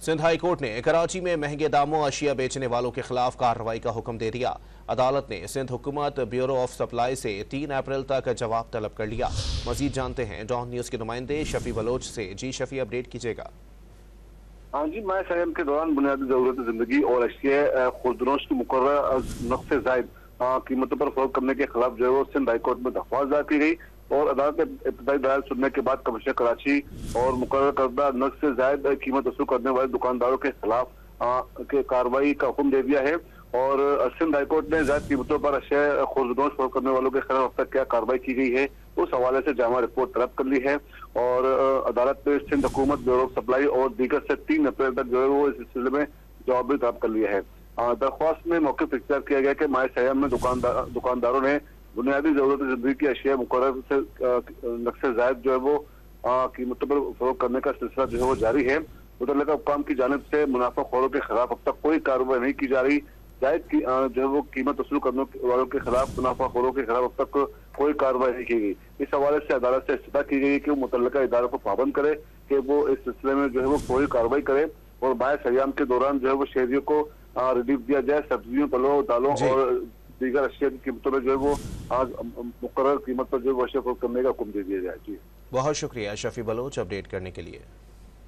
Sindh high court ने कराची में महंगे दामों अशिया बेचने वालों के खिलाफ कार्रवाई का हुक्म दे दिया। अदालत ने सिंध हुकूमत ब्यूरो ऑफ सप्लाई से 3 अप्रैल तक जवाब तलब कर लिया। मजीद जानते हैं डॉन न्यूज के नुमाइंदे शफी बलोच से। जी शफी, अपडेट कीजिएगा। हाँ जी, माह सयम के दौरान बुनियादी जरूरत जिंदगी और अशिया खुर्दनोश की मुकर्रर नक़्स से ज़ायद कीमतों पर फरोख्त करने के खिलाफ जो है वो सिंध हाई कोर्ट में दरख्वास्त दायर की गई और अदालत ने इब्तदाई दलाल सुनने के बाद कमिश्नर कराची और मुकर्रर करदा नक़्स से ज़ायद कीमत वसूल करने वाले दुकानदारों के खिलाफ के कार्रवाई का हुक्म दे दिया है। और सिंध हाई कोर्ट ने ज़ायद कीमतों पर अशिया खुर्दनोश फरोख्त करने वालों के खिलाफ अब तक क्या कार्रवाई की गई है उस हवाले से जामा रिपोर्ट तलब कर ली है। और अदालत ने सिंध हुकूमत ब्यूरो ऑफ सप्लाई और दीगर से 3 अप्रैल तक जो है वो इस सिलसिले में जवाब भी तलब कर लिया है। दरख्वास्त में मौक़िफ़ इख्तियार किया गया कि माह सयम में दुकानदारों ने बुनियादी जरूरत जिंदगी की अशिया मुकर्रर से नक़्स से ज़ायद जो है वो कीमतों पर फरोख्त करने का सिलसिला जो है वो जारी है। मुतल्लिका हुक्काम की जानिब से मुनाफाखोरों के खिलाफ अब तक कोई कार्रवाई नहीं की जा रही। जायद जो है वो कीमत वसूल करने वालों के खिलाफ मुनाफाखोरों के खिलाफ अब तक कोई कार्रवाई नहीं की गई। इस हवाले से अदालत से इस्तदा की गई कि वो मुतल्लिका इदारों को पाबंद करे कि वो इस सिलसिले में जो है वो फौरी कार्रवाई करे और माह सयम के दौरान जो है वो शहरियों को रिलीफ दिया जाए। सब्जियों, फलों, दालों और दीगर अशिया की कीमतों में जो है वो आज मुकर्रर कीमत पर जो है वो अशिया फरोख्त करने का हुक्म दे दिया जाए। जी, बहुत शुक्रिया शफी बलोच अपडेट करने के लिए।